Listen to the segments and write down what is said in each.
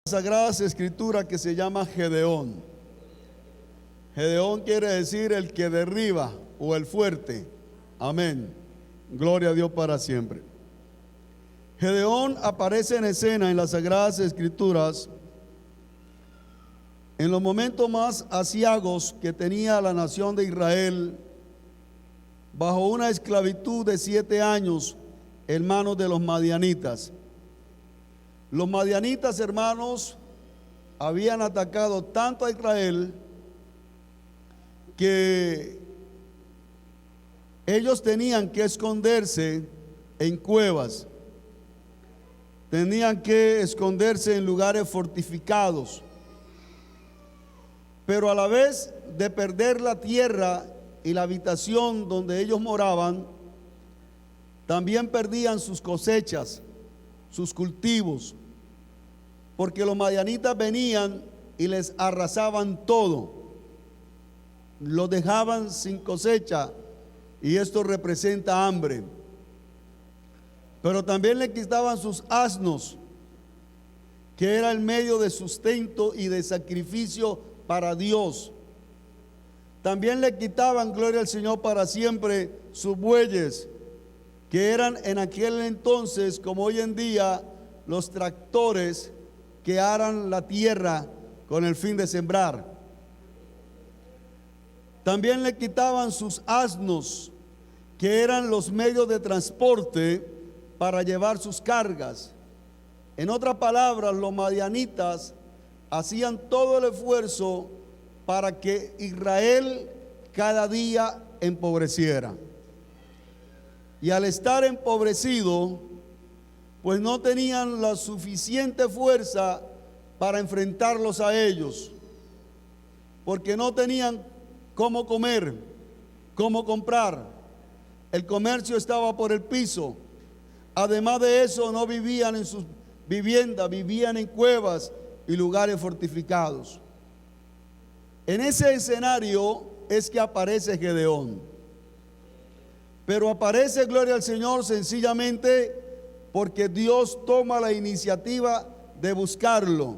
Sagradas Escrituras que se llama Gedeón. Gedeón quiere decir el que derriba o el fuerte. Amén. Gloria a Dios para siempre. Gedeón aparece en escena en las Sagradas Escrituras en los momentos más aciagos que tenía la nación de Israel, bajo una esclavitud de 7 años en manos de los madianitas. Los madianitas, hermanos, habían atacado tanto a Israel que ellos tenían que esconderse en cuevas, tenían que esconderse en lugares fortificados, pero a la vez de perder la tierra y la habitación donde ellos moraban, también perdían sus cosechas, sus cultivos, porque los madianitas venían y les arrasaban todo, los dejaban sin cosecha, y esto representa hambre. Pero también le quitaban sus asnos, que era el medio de sustento y de sacrificio para Dios. También le quitaban, gloria al Señor para siempre, sus bueyes, que eran en aquel entonces, como hoy en día, los tractores que aran la tierra con el fin de sembrar. También le quitaban sus asnos, que eran los medios de transporte para llevar sus cargas. En otras palabras, los madianitas hacían todo el esfuerzo para que Israel cada día empobreciera. Y al estar empobrecido, pues no tenían la suficiente fuerza para enfrentarlos a ellos, porque no tenían cómo comer, cómo comprar. El comercio estaba por el piso. Además de eso, no vivían en sus viviendas, vivían en cuevas y lugares fortificados. En ese escenario es que aparece Gedeón. Pero aparece, gloria al Señor, sencillamente porque Dios toma la iniciativa de buscarlo.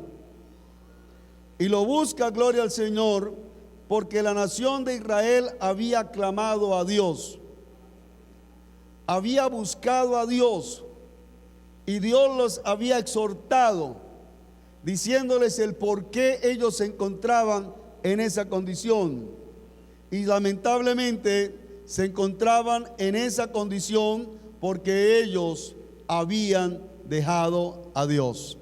Y lo busca, gloria al Señor, porque la nación de Israel había clamado a Dios, había buscado a Dios, y Dios los había exhortado, diciéndoles el por qué ellos se encontraban en esa condición. Y lamentablemente se encontraban en esa condición porque ellos habían dejado a Dios,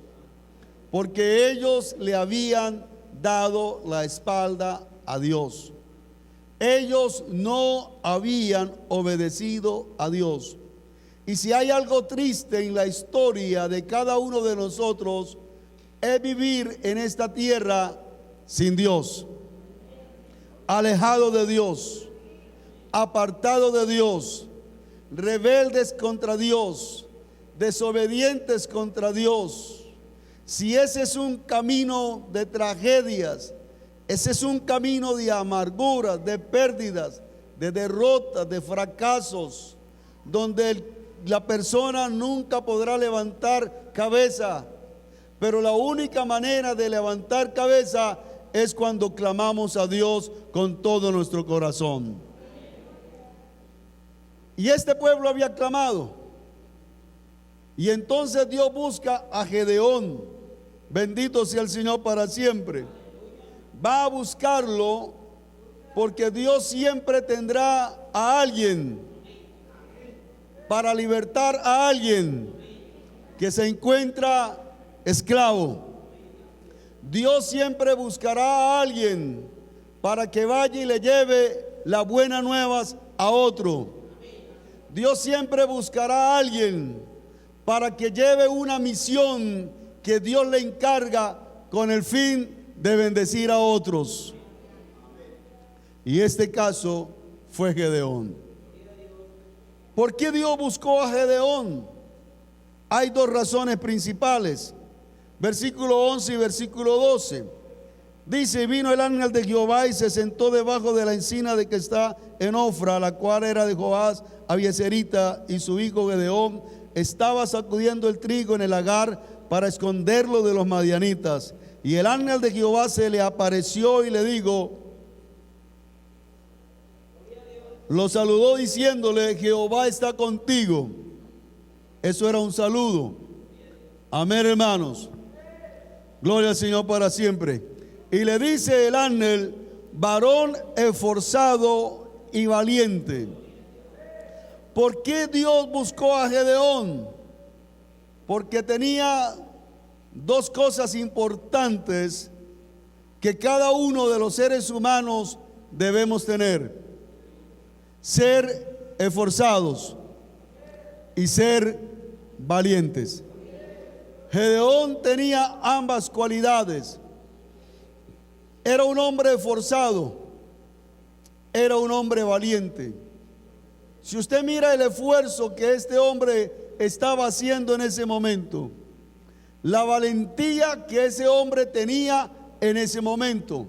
porque ellos le habían dado la espalda a Dios. Ellos no habían obedecido a Dios. Y si hay algo triste en la historia de cada uno de nosotros, es vivir en esta tierra sin Dios, alejado de Dios, apartado de Dios, rebeldes contra Dios, desobedientes contra Dios. Si ese es un camino de tragedias, ese es un camino de amarguras, de pérdidas, de derrotas, de fracasos, donde la persona nunca podrá levantar cabeza. Pero la única manera de levantar cabeza es cuando clamamos a Dios con todo nuestro corazón. Y este pueblo había clamado. Y entonces Dios busca a Gedeón. Bendito sea el Señor para siempre. Va a buscarlo porque Dios siempre tendrá a alguien para libertar a alguien que se encuentra esclavo. Dios siempre buscará a alguien para que vaya y le lleve las buenas nuevas a otro. Dios siempre buscará a alguien para que lleve una misión que Dios le encarga con el fin de bendecir a otros. Y este caso fue Gedeón. ¿Por qué Dios buscó a Gedeón? Hay 2 razones principales. Versículo 11 y versículo 12. Dice: vino el ángel de Jehová y se sentó debajo de la encina de que está en Ofra, la cual era de Joás Abieserita, y su hijo Gedeón estaba sacudiendo el trigo en el lagar para esconderlo de los madianitas. Y el ángel de Jehová se le apareció y le dijo, lo saludó diciéndole, Jehová está contigo. Eso era un saludo. Amén, hermanos. Gloria al Señor para siempre. Y le dice el ángel, varón esforzado y valiente. ¿Por qué Dios buscó a Gedeón? Porque tenía dos cosas importantes que cada uno de los seres humanos debemos tener: ser esforzados y ser valientes. Gedeón tenía ambas cualidades. Era un hombre esforzado, era un hombre valiente. Si usted mira el esfuerzo que este hombre estaba haciendo en ese momento, la valentía que ese hombre tenía en ese momento,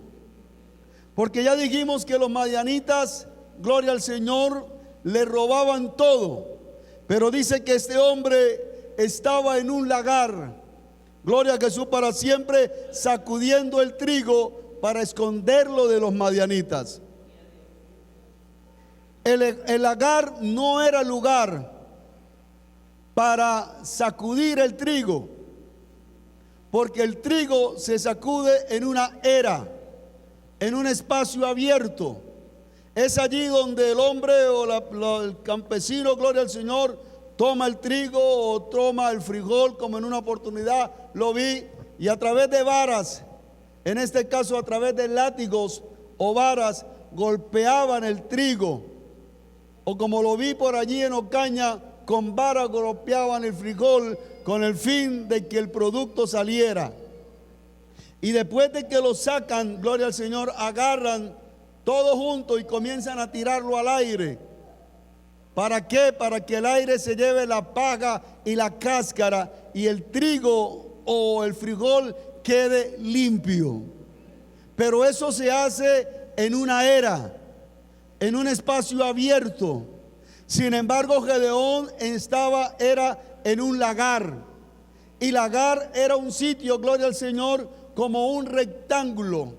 porque ya dijimos que los madianitas, gloria al Señor, le robaban todo, pero dice que este hombre estaba en un lagar, gloria a Jesús para siempre, sacudiendo el trigo para esconderlo de los madianitas. El lagar no era lugar para sacudir el trigo, porque el trigo se sacude en una era, en un espacio abierto. Es allí donde el hombre o el campesino, gloria al Señor, toma el trigo o toma el frijol, como en una oportunidad lo vi, y a través de varas, en este caso a través de látigos o varas, golpeaban el trigo. O como lo vi por allí en Ocaña, con varas golpeaban el frijol con el fin de que el producto saliera. Y después de que lo sacan, gloria al Señor, agarran todo junto y comienzan a tirarlo al aire. ¿Para qué? Para que el aire se lleve la paja y la cáscara y el trigo o el frijol quede limpio. Pero eso se hace en una era, en un espacio abierto. Sin embargo, Gedeón era en un lagar. Y lagar era un sitio, gloria al Señor, como un rectángulo,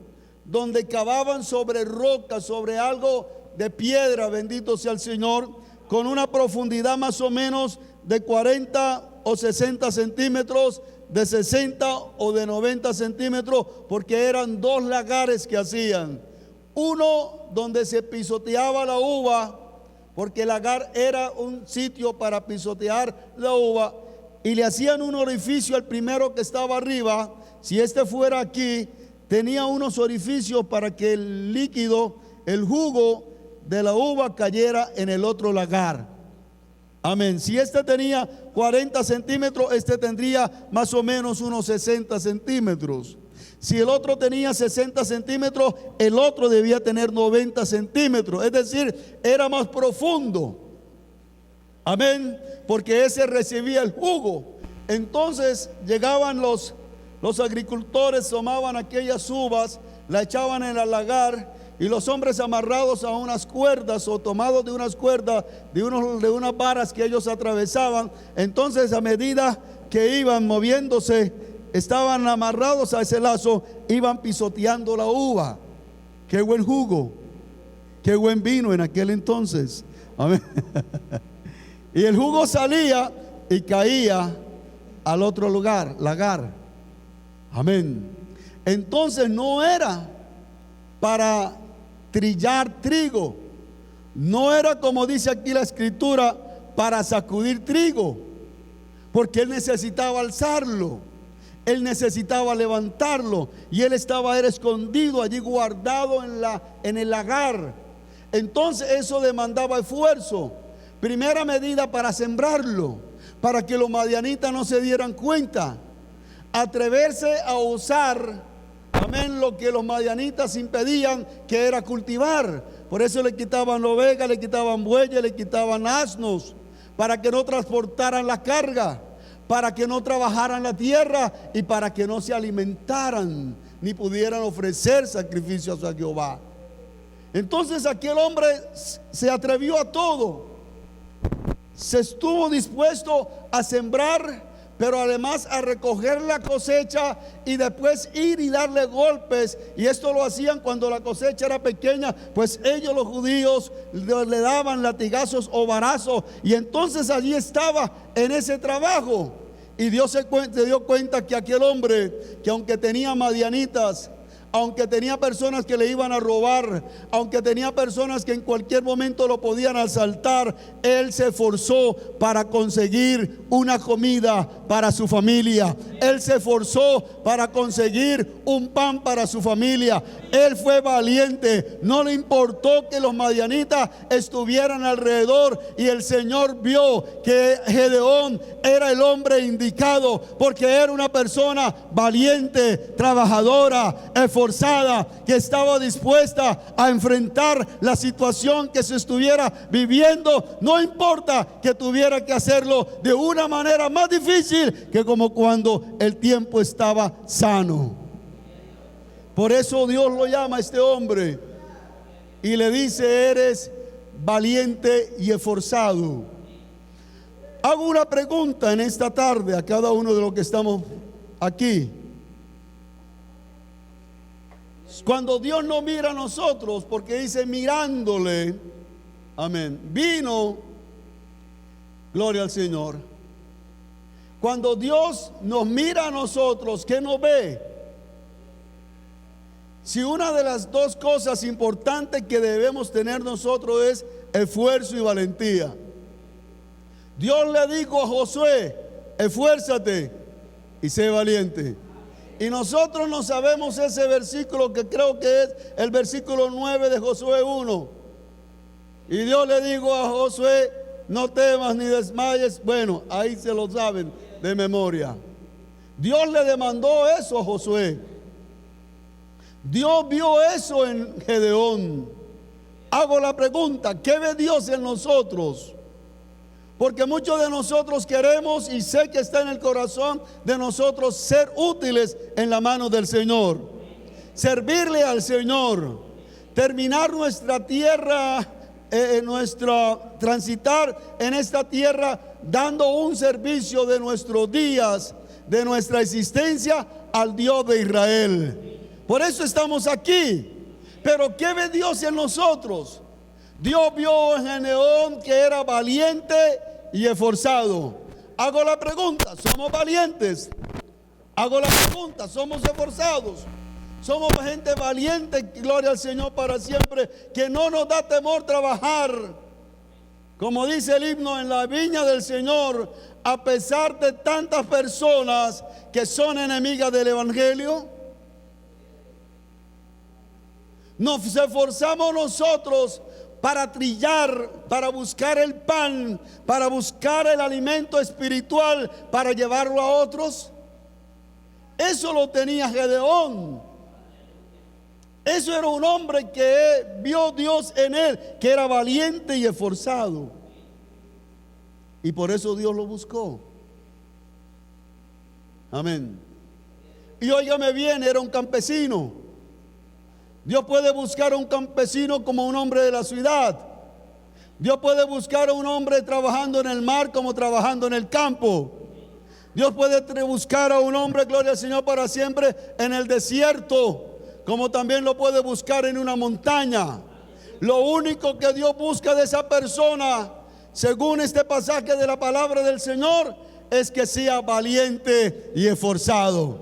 donde cavaban sobre roca, sobre algo de piedra, bendito sea el Señor, con una profundidad más o menos de 40 o 60 centímetros, de 60 o de 90 centímetros, porque eran dos lagares que hacían. Uno donde se pisoteaba la uva, porque el lagar era un sitio para pisotear la uva, y le hacían un orificio al primero que estaba arriba. Si este fuera aquí, tenía unos orificios para que el líquido, el jugo de la uva cayera en el otro lagar. Amén. Si este tenía 40 centímetros, este tendría más o menos unos 60 centímetros. Si el otro tenía 60 centímetros, el otro debía tener 90 centímetros. Es decir, era más profundo. Amén. Porque ese recibía el jugo. Entonces llegaban los agricultores, tomaban aquellas uvas, la echaban en el lagar, y los hombres amarrados a unas cuerdas o tomados de unas cuerdas, de unas varas que ellos atravesaban. Entonces, a medida que iban moviéndose, estaban amarrados a ese lazo, iban pisoteando la uva. Qué buen jugo, qué buen vino en aquel entonces. Amén. Y el jugo salía y caía al otro lagar. Amén. Entonces no era para trillar trigo, no era, como dice aquí la escritura, para sacudir trigo, porque él necesitaba alzarlo, él necesitaba levantarlo, y él era escondido allí, guardado en el lagar. Entonces eso demandaba esfuerzo. Primera medida, para sembrarlo, para que los madianitas no se dieran cuenta. Atreverse a usar, amén, lo que los madianitas impedían, que era cultivar. Por eso le quitaban ovejas, le quitaban bueyes, le quitaban asnos, para que no transportaran la carga, para que no trabajaran la tierra y para que no se alimentaran ni pudieran ofrecer sacrificios a Jehová. Entonces aquel hombre se atrevió a todo, se estuvo dispuesto a sembrar pero además a recoger la cosecha y después ir y darle golpes. Y esto lo hacían cuando la cosecha era pequeña, pues ellos, los judíos, le daban latigazos o varazos, y entonces allí estaba en ese trabajo. Y Dios se dio cuenta que aquel hombre, que aunque tenía madianitas, aunque tenía personas que le iban a robar, aunque tenía personas que en cualquier momento lo podían asaltar, él se esforzó para conseguir una comida para su familia. Él se esforzó para conseguir un pan para su familia. Él fue valiente, no le importó que los madianitas estuvieran alrededor, y el Señor vio que Gedeón era el hombre indicado, porque era una persona valiente, trabajadora, esforzada, que estaba dispuesta a enfrentar la situación que se estuviera viviendo, no importa que tuviera que hacerlo de una manera más difícil que como cuando el tiempo estaba sano. Por eso Dios lo llama a este hombre y le dice: eres valiente y esforzado. Hago una pregunta en esta tarde a cada uno de los que estamos aquí. Cuando Dios nos mira a nosotros, porque dice mirándole, amén, vino, gloria al Señor. Cuando Dios nos mira a nosotros, ¿qué nos ve? Si una de las dos cosas importantes que debemos tener nosotros es esfuerzo y valentía. Dios le dijo a Josué: esfuérzate y sé valiente. Y nosotros no sabemos ese versículo, que creo que es el versículo 9 de Josué 1. Y Dios le dijo a Josué: no temas ni desmayes. Bueno, ahí se lo saben de memoria. Dios le demandó eso a Josué. Dios vio eso en Gedeón. Hago la pregunta: ¿qué ve Dios en nosotros? Porque muchos de nosotros queremos, y sé que está en el corazón de nosotros, ser útiles en la mano del Señor, servirle al Señor, terminar nuestra tierra, transitar en esta tierra dando un servicio de nuestros días, de nuestra existencia, al Dios de Israel. Por eso estamos aquí. Pero ¿qué ve Dios en nosotros? Dios vio en Gedeón que era valiente y esforzado. Hago la pregunta: ¿somos valientes? Hago la pregunta: ¿somos esforzados? Somos gente valiente, gloria al Señor para siempre, que no nos da temor trabajar. Como dice el himno, en la viña del Señor, a pesar de tantas personas que son enemigas del Evangelio. Nos esforzamos nosotros para trillar, para buscar el pan, para buscar el alimento espiritual, para llevarlo a otros. Eso lo tenía Gedeón. Eso era un hombre que vio Dios en él, que era valiente y esforzado. Y por eso Dios lo buscó. Amén. Y óigame bien, era un campesino. Dios puede buscar a un campesino como un hombre de la ciudad. Dios puede buscar a un hombre trabajando en el mar como trabajando en el campo. Dios puede buscar a un hombre, gloria al Señor para siempre, en el desierto, como también lo puede buscar en una montaña. Lo único que Dios busca de esa persona, según este pasaje de la palabra del Señor, es que sea valiente y esforzado.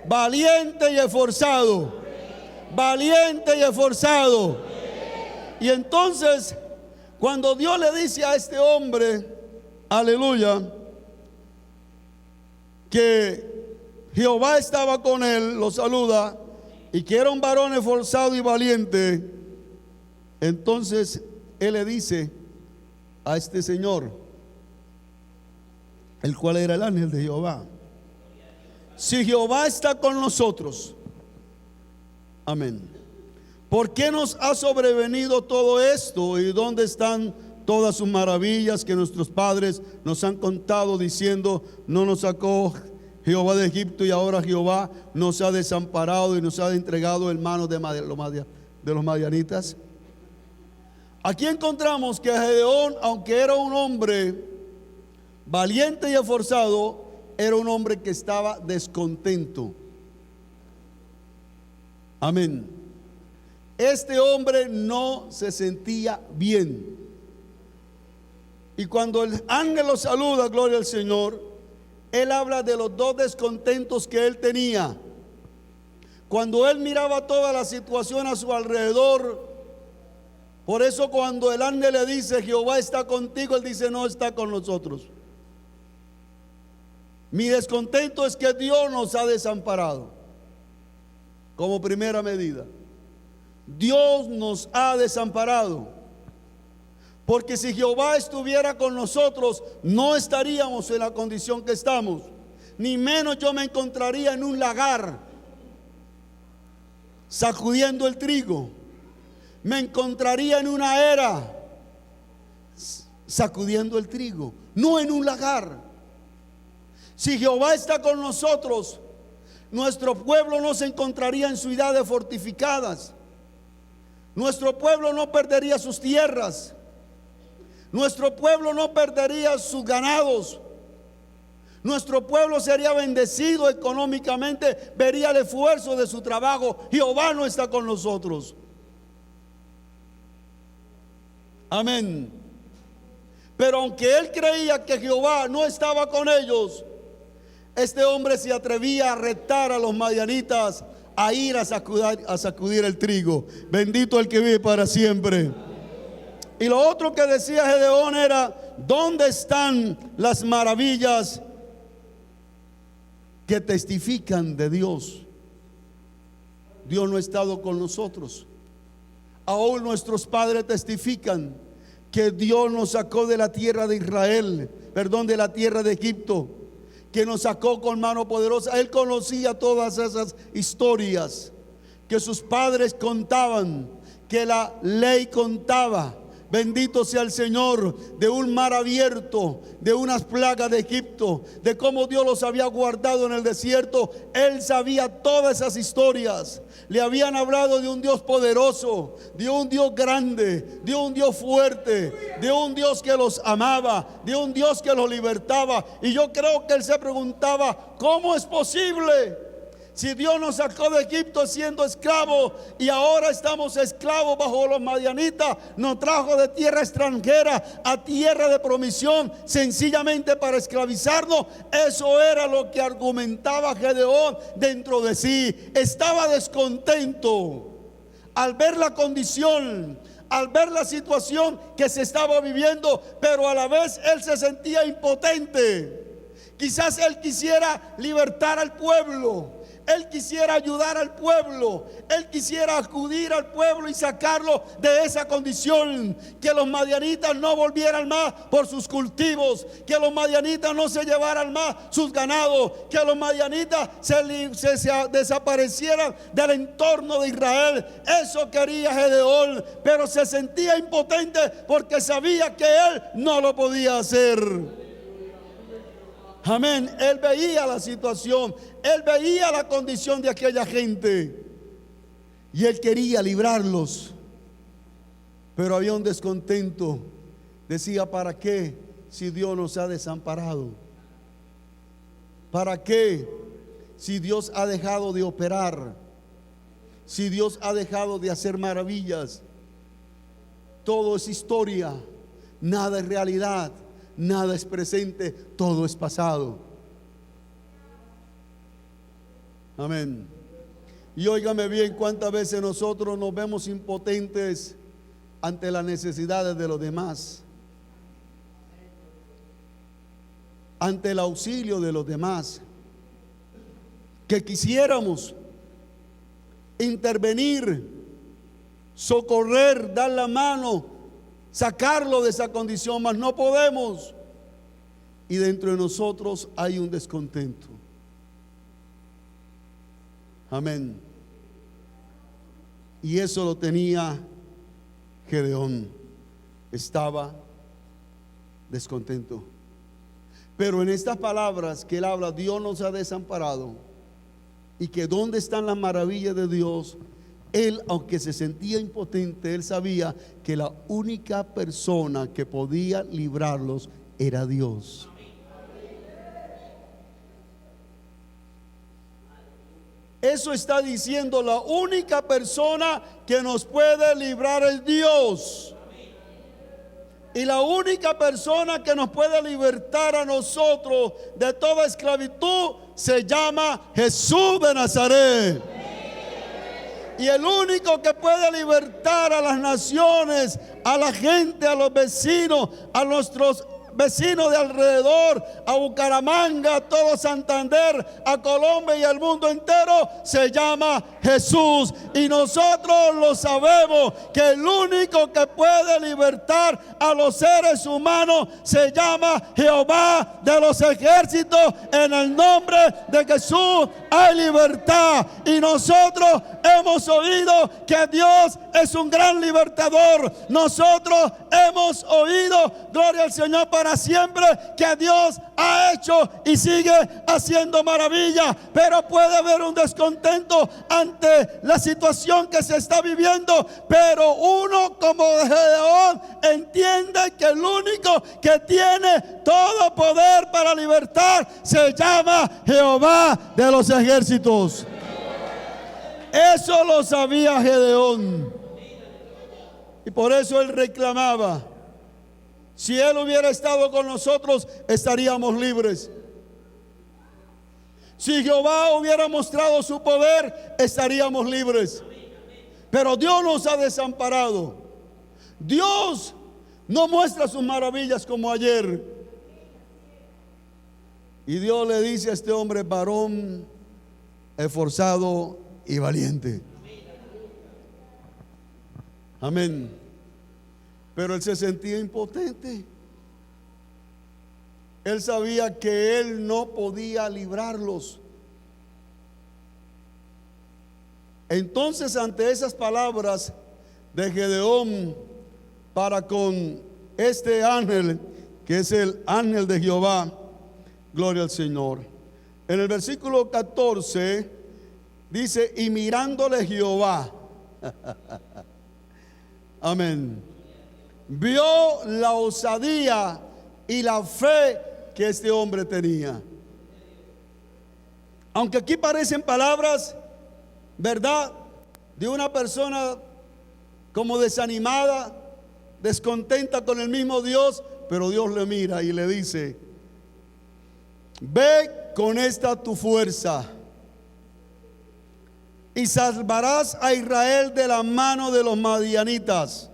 Valiente y esforzado. Valiente y esforzado. Y entonces, cuando Dios le dice a este hombre, aleluya, que Jehová estaba con él, lo saluda, y que era un varón esforzado y valiente, entonces él le dice a este señor, el cual era el ángel de Jehová: si Jehová está con nosotros, amén, ¿por qué nos ha sobrevenido todo esto? ¿Y dónde están todas sus maravillas que nuestros padres nos han contado, diciendo: no nos sacó Jehová de Egipto, y ahora Jehová nos ha desamparado y nos ha entregado en manos de los madianitas? Aquí encontramos que Gedeón, aunque era un hombre valiente y esforzado, era un hombre que estaba descontento. Amén. Este hombre no se sentía bien. Y cuando el ángel lo saluda, gloria al Señor, él habla de los dos descontentos que él tenía. Cuando él miraba toda la situación a su alrededor, por eso cuando el ángel le dice, Jehová está contigo, él dice, no está con nosotros. Mi descontento es que Dios nos ha desamparado. Como primera medida, Dios nos ha desamparado. Porque si Jehová estuviera con nosotros, no estaríamos en la condición que estamos. Ni menos yo me encontraría en un lagar sacudiendo el trigo. Me encontraría en una era sacudiendo el trigo, no en un lagar. Si Jehová está con nosotros, nuestro pueblo no se encontraría en ciudades fortificadas. Nuestro pueblo no perdería sus tierras. Nuestro pueblo no perdería sus ganados. Nuestro pueblo sería bendecido económicamente, vería el esfuerzo de su trabajo. Jehová no está con nosotros. Amén. Pero aunque él creía que Jehová no estaba con ellos, este hombre se atrevía a retar a los madianitas a ir a sacudir el trigo. Bendito el que vive para siempre. Y lo otro que decía Gedeón era: ¿dónde están las maravillas que testifican de Dios? Dios no ha estado con nosotros. Aún nuestros padres testifican que Dios nos sacó de la tierra de Israel, de la tierra de Egipto, que nos sacó con mano poderosa. Él conocía todas esas historias que sus padres contaban, que la ley contaba. Bendito sea el Señor, de un mar abierto, de unas plagas de Egipto, de cómo Dios los había guardado en el desierto. Él sabía todas esas historias. Le habían hablado de un Dios poderoso, de un Dios grande, de un Dios fuerte, de un Dios que los amaba, de un Dios que los libertaba. Y yo creo que él se preguntaba: ¿cómo es posible? Si Dios nos sacó de Egipto siendo esclavos y ahora estamos esclavos bajo los madianitas, nos trajo de tierra extranjera a tierra de promisión sencillamente para esclavizarnos. Eso era lo que argumentaba Gedeón dentro de sí. Estaba descontento al ver la condición, al ver la situación que se estaba viviendo, pero a la vez él se sentía impotente. Quizás él quisiera libertar al pueblo. Él quisiera ayudar al pueblo. Él quisiera acudir al pueblo y sacarlo de esa condición. Que los madianitas no volvieran más por sus cultivos. Que los madianitas no se llevaran más sus ganados. Que los madianitas se desaparecieran del entorno de Israel. Eso quería Gedeón. Pero se sentía impotente porque sabía que él no lo podía hacer. Amén. Él veía la situación, él veía la condición de aquella gente y él quería librarlos, pero había un descontento. Decía: ¿para qué si Dios nos ha desamparado? ¿Para qué si Dios ha dejado de operar? Si Dios ha dejado de hacer maravillas. Todo es historia, nada es realidad. Nada es presente, todo es pasado. Amén. Y óigame bien, cuántas veces nosotros nos vemos impotentes ante las necesidades de los demás, ante el auxilio de los demás, que quisiéramos intervenir, socorrer, dar la mano, sacarlo de esa condición, mas no podemos. Y dentro de nosotros hay un descontento. Amén. Y eso lo tenía Gedeón. Estaba descontento. Pero en estas palabras que él habla, Dios nos ha desamparado, y que dónde están las maravillas de Dios. Él, aunque se sentía impotente, él sabía que la única persona que podía librarlos era Dios. Eso está diciendo la única persona que nos puede librar es Dios. Y la única persona que nos puede libertar a nosotros de toda esclavitud se llama Jesús de Nazaret. Y el único que puede libertar a las naciones, a la gente, a los vecinos, a nuestros vecinos de alrededor, a Bucaramanga, a todo Santander, a Colombia y al mundo entero, se llama Jesús. Y nosotros lo sabemos, que el único que puede libertar a los seres humanos se llama Jehová de los ejércitos. En el nombre de Jesús hay libertad. Y nosotros hemos oído que Dios es un gran libertador. Nosotros hemos oído, gloria al Señor para siempre, que Dios ha hecho y sigue haciendo maravillas. Pero puede haber un descontento ante la situación que se está viviendo, pero uno como Gedeón entiende que el único que tiene todo poder para libertar se llama Jehová de los ejércitos. Eso lo sabía Gedeón, y por eso él reclamaba: si él hubiera estado con nosotros, estaríamos libres. Si Jehová hubiera mostrado su poder, estaríamos libres. Pero Dios nos ha desamparado. Dios no muestra sus maravillas como ayer. Y Dios le dice a este hombre: varón esforzado y valiente. Amén. Pero él se sentía impotente. Él sabía que él no podía librarlos. Entonces, ante esas palabras de Gedeón para con este ángel, que es el ángel de Jehová, gloria al Señor, en el versículo 14 dice: y mirándole Jehová, amén, vio la osadía y la fe que este hombre tenía. Aunque aquí parecen palabras, ¿verdad?, de una persona como desanimada, descontenta con el mismo Dios, pero Dios le mira y le dice: ve con esta tu fuerza y salvarás a Israel de la mano de los madianitas.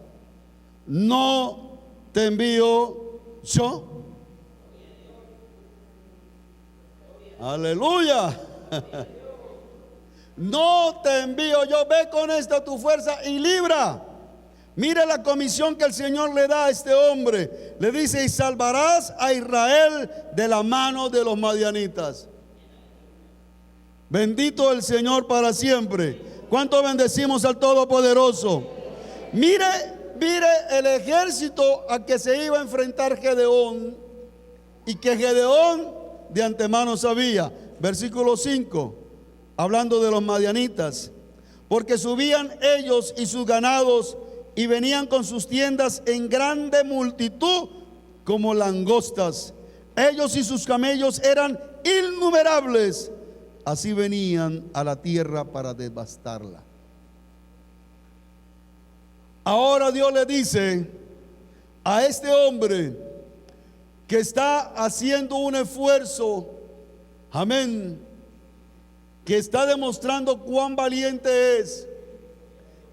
¿No te envío yo? Aleluya. No te envío yo. Ve con esta tu fuerza y libra. Mire la comisión que el Señor le da a este hombre. Le dice: y salvarás a Israel de la mano de los madianitas. Bendito el Señor para siempre. ¿Cuánto bendecimos al Todopoderoso? Mire el ejército a que se iba a enfrentar Gedeón, y que Gedeón de antemano sabía. Versículo 5, hablando de los madianitas: porque subían ellos y sus ganados y venían con sus tiendas en grande multitud como langostas. Ellos y sus camellos eran innumerables. Así venían a la tierra para devastarla. Ahora Dios le dice a este hombre que está haciendo un esfuerzo, amén, que está demostrando cuán valiente es,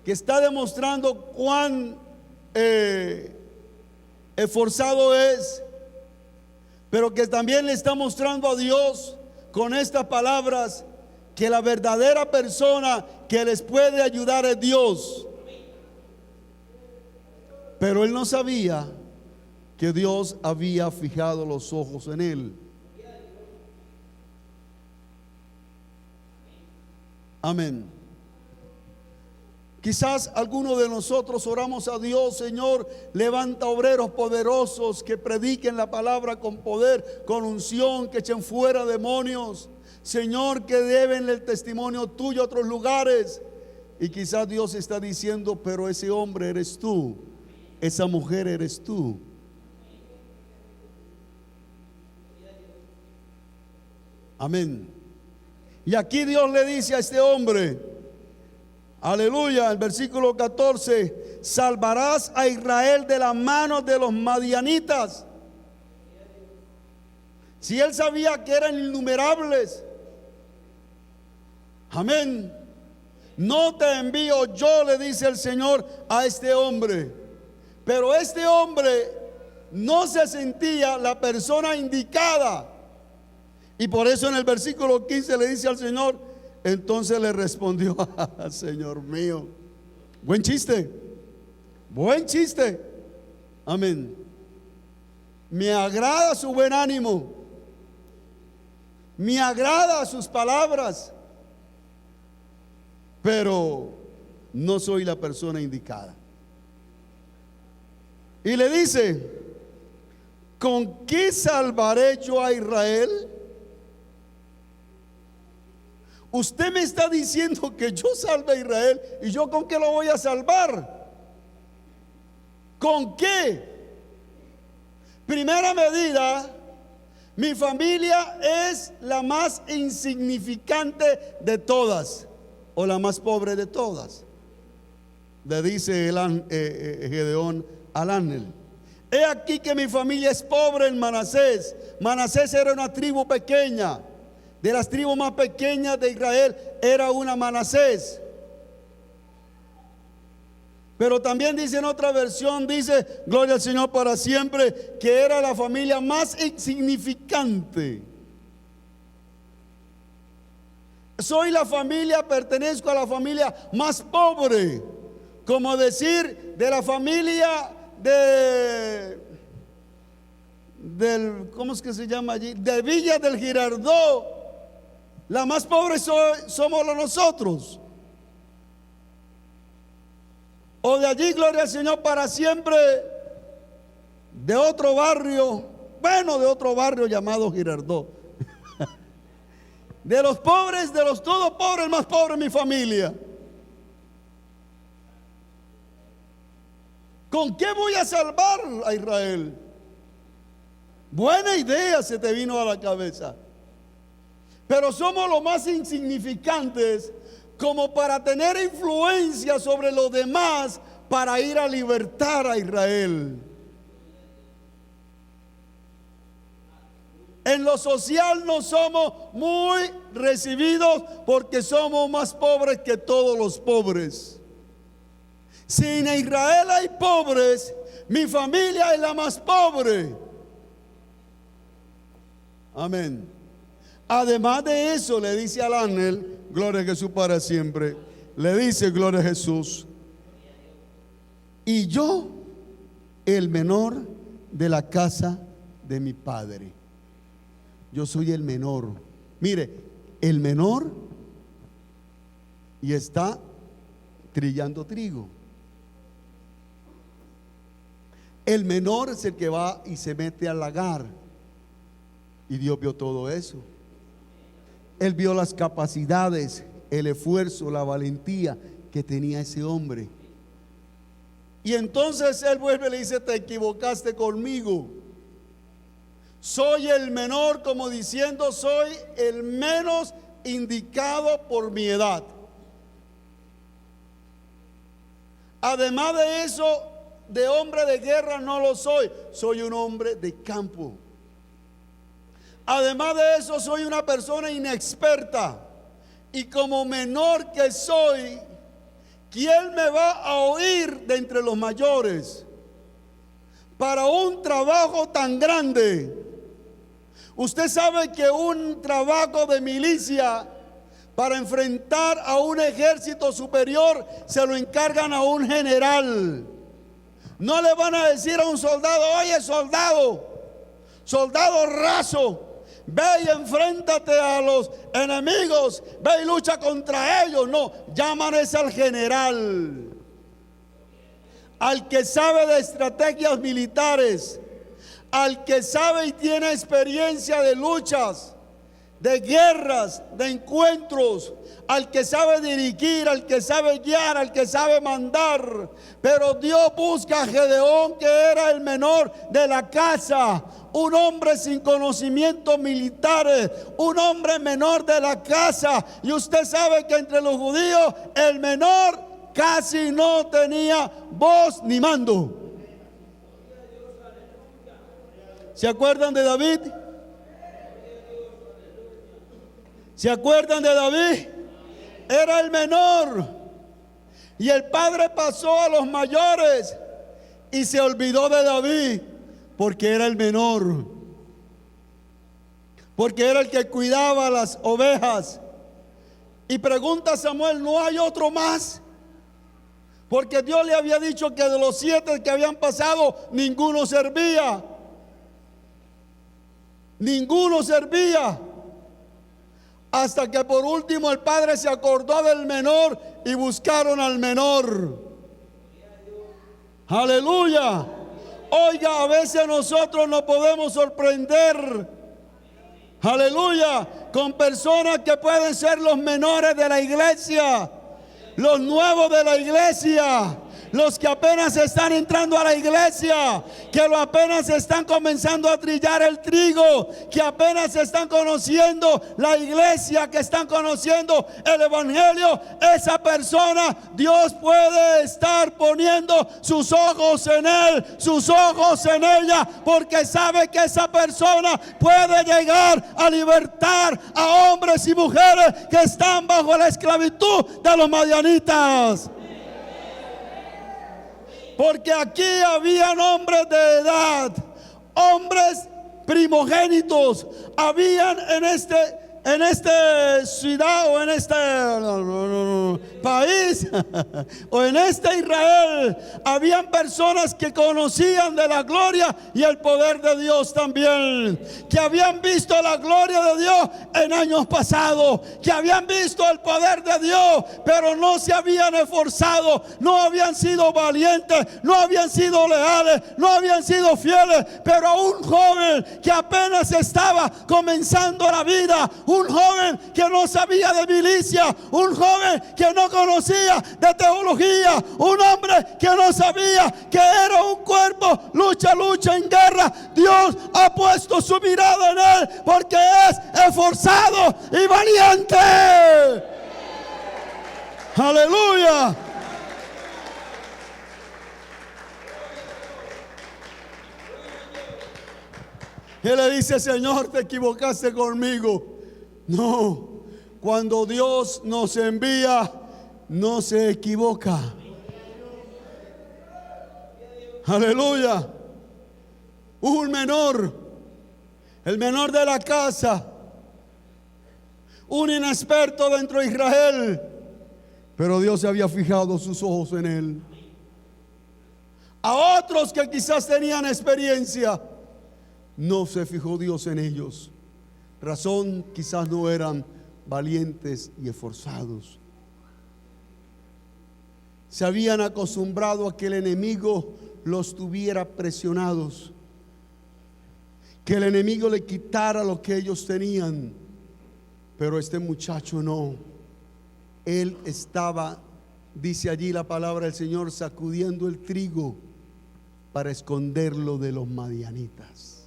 que está demostrando cuán esforzado es, pero que también le está mostrando a Dios con estas palabras que la verdadera persona que les puede ayudar es Dios. Pero él no sabía que Dios había fijado los ojos en él. Amén. Quizás algunos de nosotros oramos a Dios: Señor, levanta obreros poderosos que prediquen la palabra con poder, con unción, que echen fuera demonios. Señor, que deben el testimonio tuyo a otros lugares. Y quizás Dios está diciendo: pero ese hombre eres tú, esa mujer eres tú. Amén. Y aquí Dios le dice a este hombre, aleluya, el versículo 14, salvarás a Israel de las manos de los madianitas. Si él sabía que eran innumerables, amén. No te envío yo, le dice el Señor a este hombre. Pero este hombre no se sentía la persona indicada. Y por eso en el versículo 15 le dice al Señor, entonces le respondió, Señor mío, buen chiste, amén. Me agrada su buen ánimo, me agrada sus palabras, pero no soy la persona indicada. Y le dice, ¿con qué salvaré yo a Israel? Usted me está diciendo que yo salve a Israel, ¿y yo con qué lo voy a salvar? ¿Con qué? Primera medida, mi familia es la más insignificante de todas, o la más pobre de todas. Le dice Gedeón al ángel, he aquí que mi familia es pobre en Manasés. Manasés era una tribu pequeña. De las tribus más pequeñas de Israel era una Manasés. Pero también dice en otra versión, dice, gloria al Señor para siempre, que era la familia más insignificante. Soy la familia, pertenezco a la familia más pobre. Como decir, de la familia ¿cómo es que se llama allí? De Villa del Girardot. La más pobre somos nosotros. O de allí, gloria al Señor para siempre, de otro barrio, de otro barrio llamado Girardot. De los pobres, de los todos pobres, el más pobre mi familia. ¿Con qué voy a salvar a Israel? Buena idea se te vino a la cabeza. Pero somos los más insignificantes como para tener influencia sobre los demás para ir a libertar a Israel. En lo social no somos muy recibidos porque somos más pobres que todos los pobres. Si en Israel hay pobres, mi familia es la más pobre. Amén. Además de eso, le dice al ángel, gloria a Jesús para siempre, le dice, gloria a Jesús, y yo, el menor de la casa de mi padre. Yo soy el menor. Mire, el menor y está trillando trigo. El menor es el que va y se mete al lagar. Y Dios vio todo eso. Él vio las capacidades, el esfuerzo, la valentía que tenía ese hombre. Y entonces él vuelve y le dice, te equivocaste conmigo. Soy el menor, como diciendo, soy el menos indicado por mi edad. Además de eso, de hombre de guerra no lo soy. Soy un hombre de campo. Además de eso, soy una persona inexperta. Y como menor que soy, ¿quién me va a oír de entre los mayores para un trabajo tan grande? Usted sabe que un trabajo de milicia para enfrentar a un ejército superior se lo encargan a un general. No le van a decir a un soldado, oye soldado raso, ve y enfréntate a los enemigos, ve y lucha contra ellos. No, llaman es al general, al que sabe de estrategias militares, al que sabe y tiene experiencia de luchas. de guerras, de encuentros, al que sabe dirigir, al que sabe guiar, al que sabe mandar. Pero Dios busca a Gedeón, que era el menor de la casa, un hombre sin conocimientos militares, un hombre menor de la casa. Y usted sabe que entre los judíos el menor casi no tenía voz ni mando. ¿Se acuerdan de David? ¿Se acuerdan de David? Era el menor. Y el padre pasó a los mayores y se olvidó de David porque era el menor. Porque era el que cuidaba las ovejas. Y pregunta Samuel, ¿no hay otro más? Porque Dios le había dicho que de los 7 que habían pasado, ninguno servía. Ninguno servía. Hasta que por último el padre se acordó del menor y buscaron al menor. Aleluya. Oiga, a veces nosotros nos podemos sorprender. Aleluya. Con personas que pueden ser los menores de la iglesia, los nuevos de la iglesia, los que apenas están entrando a la iglesia, que apenas están comenzando a trillar el trigo, que apenas están conociendo la iglesia, que están conociendo el evangelio. Esa persona, Dios puede estar poniendo sus ojos en él, sus ojos en ella, porque sabe que esa persona puede llegar a libertar a hombres y mujeres que están bajo la esclavitud de los madianitas. Porque aquí habían hombres de edad, hombres primogénitos, habían en esta ciudad o en este país o en este Israel, habían personas que conocían de la gloria y el poder de Dios también, que habían visto la gloria de Dios en años pasados, que habían visto el poder de Dios, pero no se habían esforzado, no habían sido valientes, no habían sido leales, no habían sido fieles. Pero un joven que apenas estaba comenzando la vida, un joven que no sabía de milicia, un joven que no conocía de teología, un hombre que no sabía que era un cuerpo, lucha en guerra. Dios ha puesto su mirada en él porque es esforzado y valiente. Aleluya. Él le dice: Señor, te equivocaste conmigo. No, cuando Dios nos envía, no se equivoca. Aleluya. Un menor, el menor de la casa, un inexperto dentro de Israel, pero Dios se había fijado sus ojos en él. A otros que quizás tenían experiencia, no se fijó Dios en ellos. Razón, quizás no eran valientes y esforzados. Se habían acostumbrado a que el enemigo los tuviera presionados, que el enemigo le quitara lo que ellos tenían. Pero este muchacho no. Él estaba, dice allí la palabra del Señor, sacudiendo el trigo para esconderlo de los madianitas.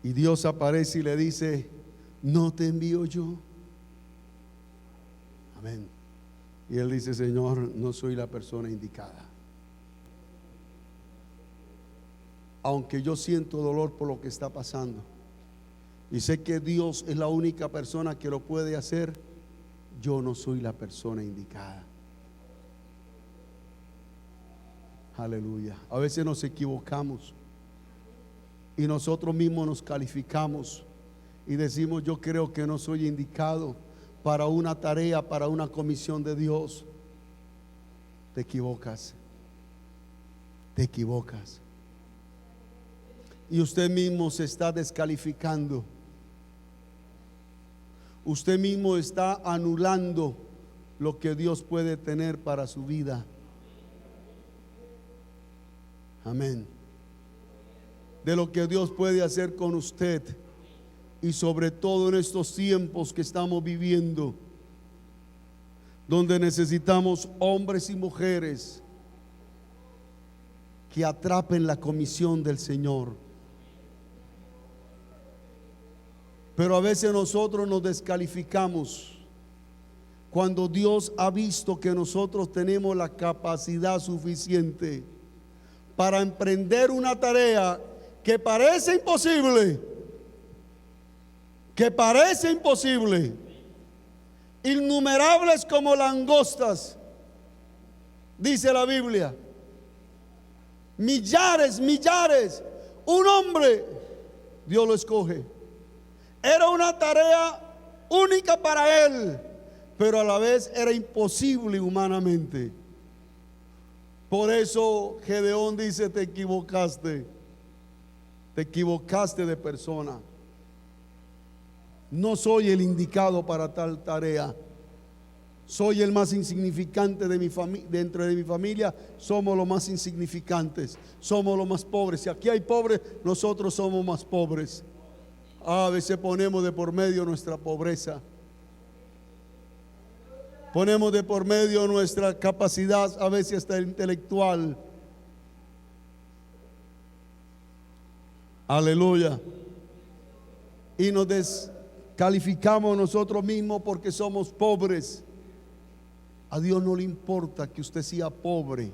Y Dios aparece y le dice: ¿no te envío yo? Amén. Y él dice: Señor, no soy la persona indicada. Aunque yo siento dolor por lo que está pasando y sé que Dios es la única persona que lo puede hacer, yo no soy la persona indicada. Aleluya. A veces nos equivocamos y nosotros mismos nos calificamos y decimos: yo creo que no soy indicado para una tarea, para una comisión de Dios. Te equivocas. Te equivocas. Y usted mismo se está descalificando. Usted mismo está anulando lo que Dios puede tener para su vida. Amén. de lo que Dios puede hacer con usted. Y sobre todo en estos tiempos que estamos viviendo, donde necesitamos hombres y mujeres que atrapen la comisión del Señor. Pero a veces nosotros nos descalificamos cuando Dios ha visto que nosotros tenemos la capacidad suficiente para emprender una tarea que parece imposible, innumerables como langostas, dice la Biblia, millares, un hombre Dios lo escoge. Era una tarea única para él, pero a la vez era imposible humanamente. Por eso Gedeón dice: te equivocaste de persona. No soy el indicado para tal tarea. Soy el más insignificante de mi familia. Dentro de mi familia somos los más insignificantes, somos los más pobres. Si aquí hay pobres, nosotros somos más pobres. A veces ponemos de por medio nuestra pobreza, ponemos de por medio nuestra capacidad, a veces hasta intelectual. Aleluya. Y nos descalificamos nosotros mismos porque somos pobres. A Dios no le importa que usted sea pobre.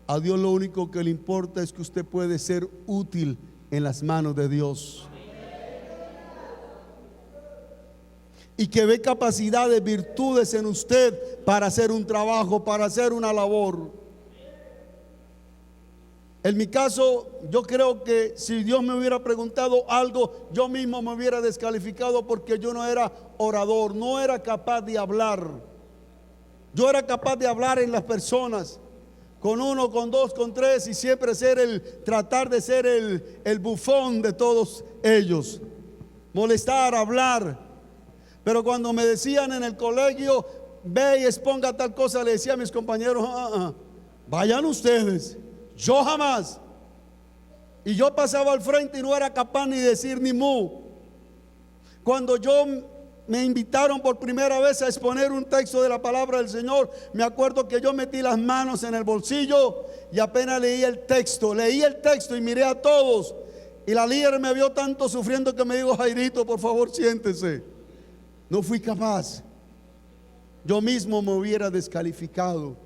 A Dios lo único que le importa es que usted puede ser útil en las manos de Dios, y que ve capacidades, virtudes en usted para hacer un trabajo, para hacer una labor. En mi caso, yo creo que si Dios me hubiera preguntado algo, yo mismo me hubiera descalificado, porque yo no era orador, no era capaz de hablar. Yo era capaz de hablar en las personas, con uno, con dos, con tres, y siempre tratar de ser el bufón de todos ellos, molestar, hablar. Pero cuando me decían en el colegio: ve y exponga tal cosa, le decía a mis compañeros: vayan ustedes, yo jamás. Y yo pasaba al frente y no era capaz ni decir ni mu. Cuando me invitaron por primera vez a exponer un texto de la palabra del Señor, me acuerdo que yo metí las manos en el bolsillo y apenas leí el texto y miré a todos, y la líder me vio tanto sufriendo que me dijo: Jairito, por favor, siéntese. No fui capaz. Yo mismo me hubiera descalificado.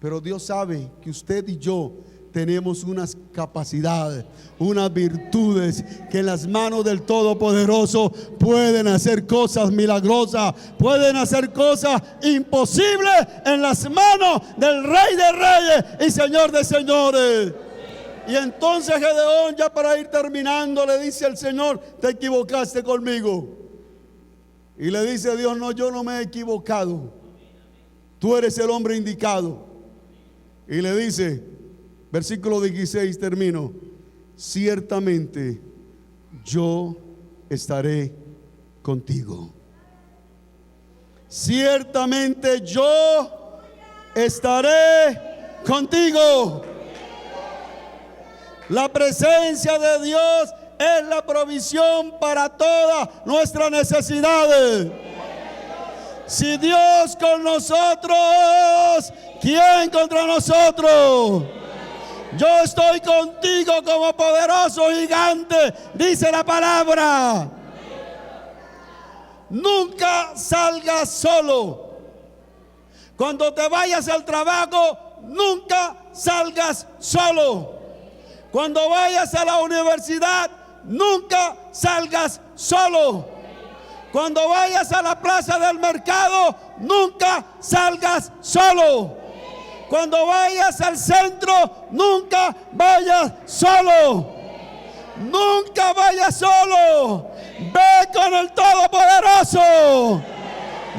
Pero Dios sabe que usted y yo tenemos unas capacidades, unas virtudes que en las manos del Todopoderoso pueden hacer cosas milagrosas, pueden hacer cosas imposibles en las manos del Rey de Reyes y Señor de Señores. Y entonces Gedeón, ya para ir terminando, le dice al Señor: te equivocaste conmigo. Y le dice a Dios: no, yo no me he equivocado, tú eres el hombre indicado. Y le dice, versículo 16, termino: ciertamente yo estaré contigo. Ciertamente yo estaré contigo. La presencia de Dios es la provisión para todas nuestras necesidades. Si Dios con nosotros, ¿quién contra nosotros? Yo estoy contigo como poderoso gigante, dice la palabra. Nunca salgas solo. Cuando te vayas al trabajo, nunca salgas solo. Cuando vayas a la universidad, nunca salgas solo. Cuando vayas a la plaza del mercado, nunca salgas solo. Cuando vayas al centro, nunca vayas solo. Nunca vayas solo. Ve con el Todopoderoso.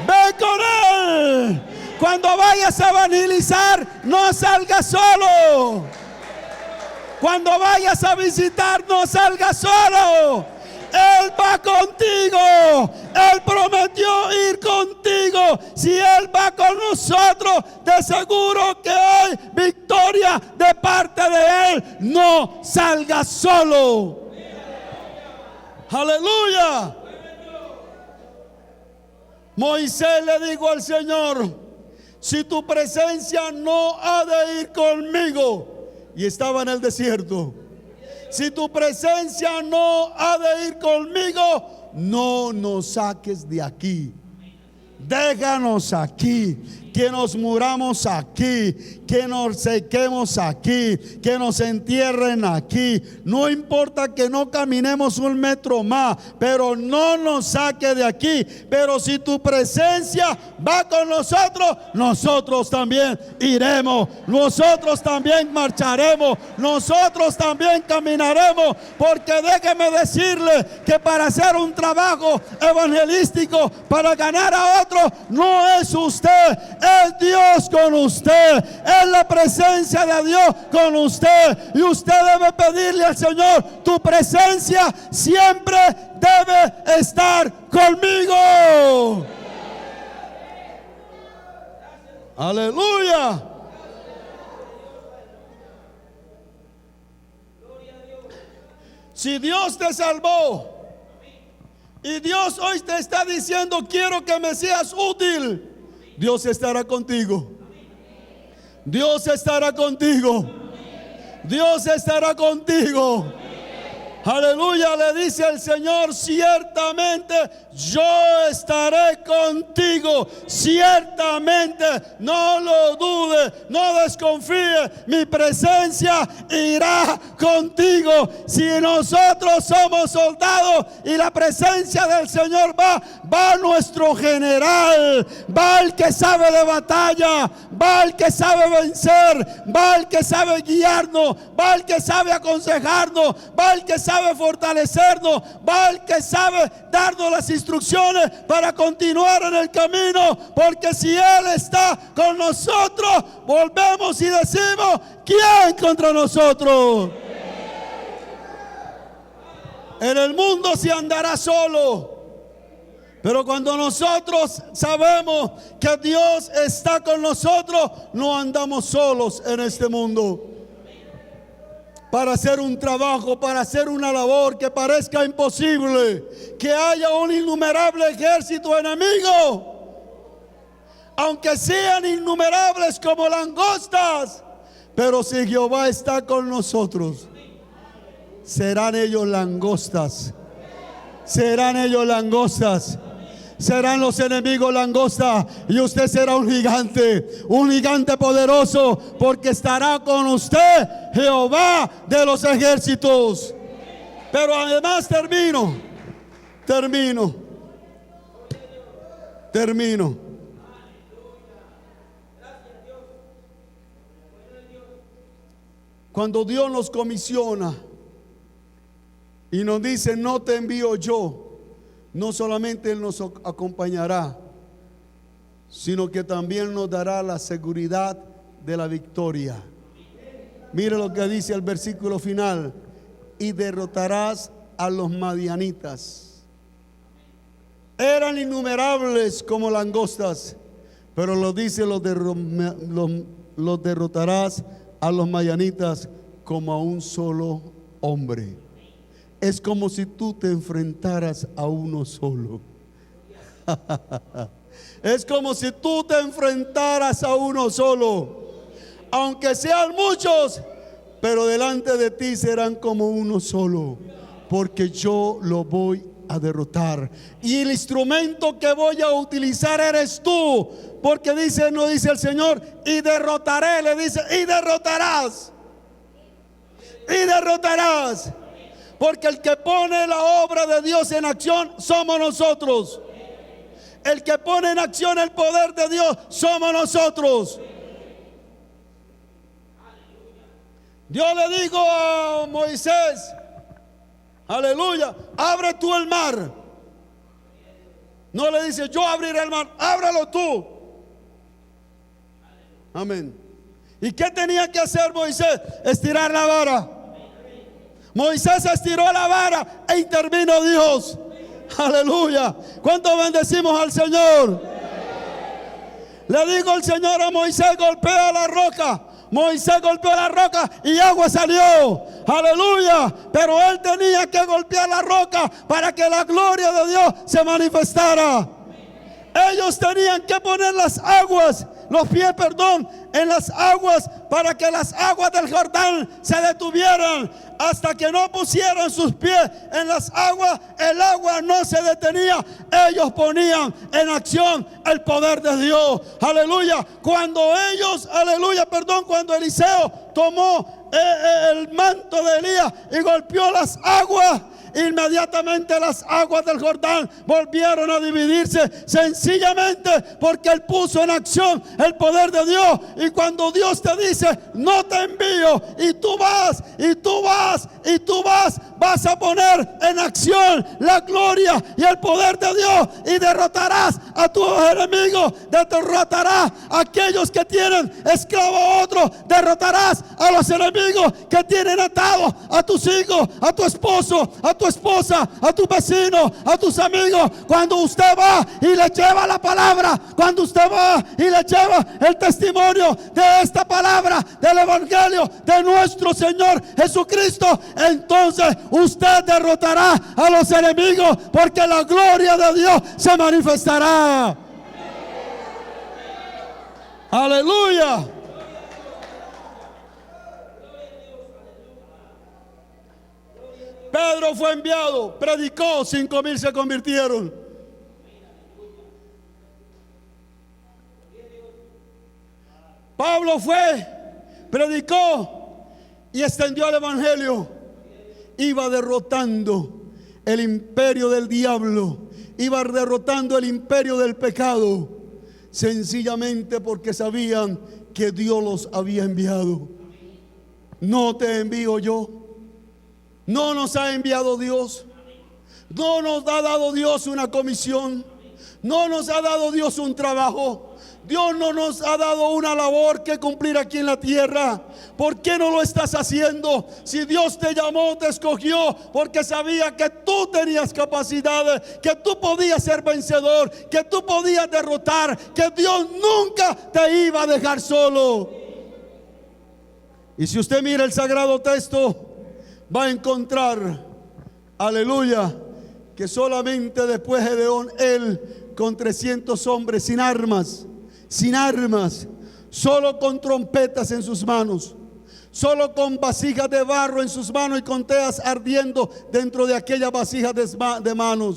Ve con Él. Cuando vayas a evangelizar, no salgas solo. Cuando vayas a visitar, no salgas solo. Él va contigo. Él prometió ir contigo. Si Él va con nosotros, de seguro que hay victoria de parte de Él. No salgas solo. Aleluya. Moisés le dijo al Señor: si tu presencia no ha de ir conmigo, y estaba en el desierto, si tu presencia no ha de ir conmigo, no nos saques de aquí. Déjanos aquí, que nos muramos aquí, que nos sequemos aquí, que nos entierren aquí. No importa que no caminemos un metro más, pero no nos saque de aquí. Pero si tu presencia va con nosotros, nosotros también iremos, nosotros también marcharemos, nosotros también caminaremos. Porque déjeme decirle que para hacer un trabajo evangelístico, para ganar a otro, no es usted, es Dios con usted, es la presencia de Dios con usted. Y usted debe pedirle al Señor: tu presencia siempre debe estar conmigo. Aleluya. Si Dios te salvó y Dios hoy te está diciendo: quiero que me seas útil, Dios estará contigo. Dios estará contigo. Dios estará contigo. Aleluya. Le dice el Señor: ciertamente yo estaré contigo. Ciertamente, no lo dude, no desconfíe, mi presencia irá contigo. Si nosotros somos soldados y la presencia del Señor va nuestro general, va el que sabe de batalla, va el que sabe vencer, va el que sabe guiarnos, va el que sabe aconsejarnos, va el que sabe fortalecernos, va el que sabe darnos las instrucciones para continuar en el camino. Porque si Él está con nosotros, volvemos y decimos: ¿quién contra nosotros? En el mundo se andará solo, pero cuando nosotros sabemos que Dios está con nosotros, no andamos solos en este mundo. Para hacer un trabajo, para hacer una labor que parezca imposible, que haya un innumerable ejército enemigo, aunque sean innumerables como langostas, pero si Jehová está con nosotros, serán ellos langostas, serán ellos langostas. Serán los enemigos langosta, y usted será un gigante poderoso, porque estará con usted Jehová de los ejércitos. Pero además termino. Cuando Dios nos comisiona y nos dice: no te envío yo, no solamente Él nos acompañará, sino que también nos dará la seguridad de la victoria. Mire lo que dice el versículo final: y derrotarás a los madianitas. Eran innumerables como langostas, pero lo dice: los derrotarás a los madianitas como a un solo hombre. Es como si tú te enfrentaras a uno solo. Es como si tú te enfrentaras a uno solo. Aunque sean muchos, pero delante de ti serán como uno solo, porque yo lo voy a derrotar. Y el instrumento que voy a utilizar eres tú, porque dice, no dice el Señor: y derrotaré, le dice: y derrotarás. Y derrotarás. Porque el que pone la obra de Dios en acción somos nosotros. El que pone en acción el poder de Dios somos nosotros. Dios le dijo a Moisés: aleluya, abre tú el mar. No le dice: yo abriré el mar, ábralo tú. Amén. ¿Y qué tenía que hacer Moisés? Estirar la vara. Moisés estiró la vara e intervino Dios. Aleluya. ¿Cuánto bendecimos al Señor? Le digo el Señor a Moisés: golpea la roca. Moisés golpeó la roca y agua salió. Aleluya. Pero él tenía que golpear la roca para que la gloria de Dios se manifestara. Ellos tenían que poner los pies, en las aguas, para que las aguas del Jordán se detuvieran. Hasta que no pusieran sus pies en las aguas, el agua no se detenía. Ellos ponían en acción el poder de Dios. Aleluya. Cuando Eliseo tomó el manto de Elías y golpeó las aguas, inmediatamente las aguas del Jordán volvieron a dividirse, sencillamente porque él puso en acción el poder de Dios. Y cuando Dios te dice: no te envío, y tú vas, vas a poner en acción la gloria y el poder de Dios, y derrotarás a tus enemigos, derrotarás a aquellos que tienen esclavo a otros, derrotarás a los enemigos que tienen atados a tus hijos, a tu esposo, a tu esposa, a tu vecino, a tus amigos. Cuando usted va y le lleva la palabra, cuando usted va y le lleva el testimonio de esta palabra, del evangelio de nuestro Señor Jesucristo, entonces usted derrotará a los enemigos, porque la gloria de Dios se manifestará. Aleluya. Pedro fue enviado, predicó, 5,000 se convirtieron. Pablo fue, predicó y extendió el evangelio. Iba derrotando el imperio del diablo, iba derrotando el imperio del pecado, sencillamente porque sabían que Dios los había enviado. No te envío yo. No nos ha enviado Dios. No nos ha dado Dios una comisión. No nos ha dado Dios un trabajo. Dios no nos ha dado una labor que cumplir aquí en la tierra. ¿Por qué no lo estás haciendo? Si Dios te llamó, te escogió, porque sabía que tú tenías capacidades, que tú podías ser vencedor, que tú podías derrotar, que Dios nunca te iba a dejar solo. Y si usted mira el sagrado texto, va a encontrar, aleluya, que solamente después Gedeón, él con 300 hombres sin armas, solo con trompetas en sus manos, solo con vasijas de barro en sus manos y con teas ardiendo dentro de aquellas vasijas de barro,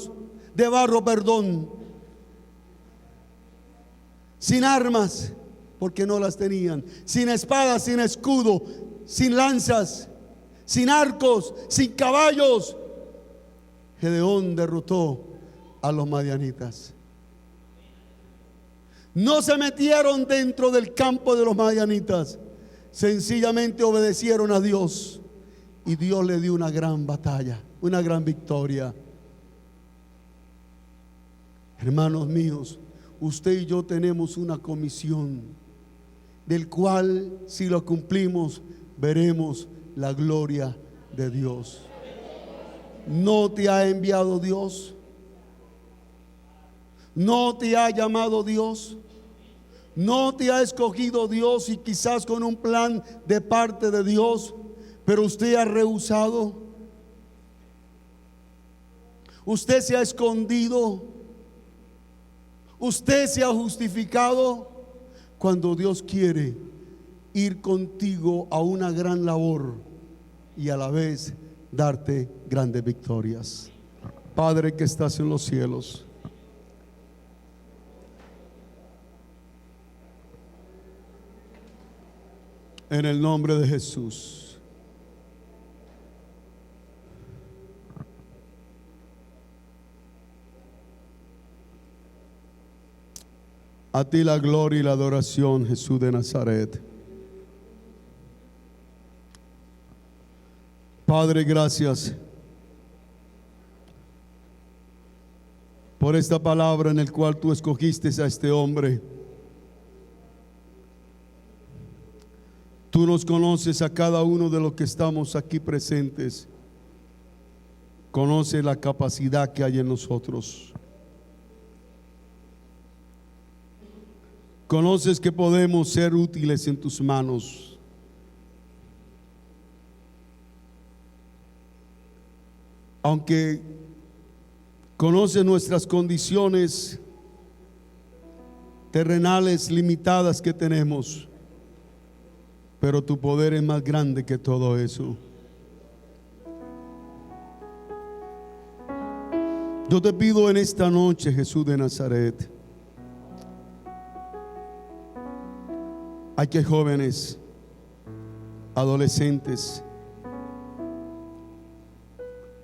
sin armas, porque no las tenían, sin espadas, sin escudo, sin lanzas, sin arcos, sin caballos. Gedeón derrotó a los madianitas. No se metieron dentro del campo de los madianitas, sencillamente obedecieron a Dios, y Dios le dio una gran batalla, una gran victoria. Hermanos míos, usted y yo tenemos una comisión, del cual, si lo cumplimos, veremos la gloria de Dios. ¿No te ha enviado Dios? ¿No te ha llamado Dios? ¿No te ha escogido Dios, y quizás con un plan de parte de Dios, pero usted ha rehusado? Usted se ha escondido, usted se ha justificado, cuando Dios quiere ir contigo a una gran labor y a la vez darte grandes victorias. Padre que estás en los cielos, en el nombre de Jesús, a ti la gloria y la adoración, Jesús de Nazaret. Padre, gracias por esta palabra en el cual tú escogiste a este hombre. Tú nos conoces a cada uno de los que estamos aquí presentes. Conoces la capacidad que hay en nosotros. Conoces que podemos ser útiles en tus manos. Aunque conoces nuestras condiciones terrenales limitadas que tenemos, pero tu poder es más grande que todo eso. Yo te pido en esta noche, Jesús de Nazaret, aquí hay jóvenes, adolescentes,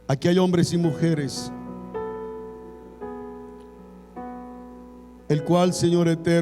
aquí hay hombres y mujeres, el cual, Señor eterno,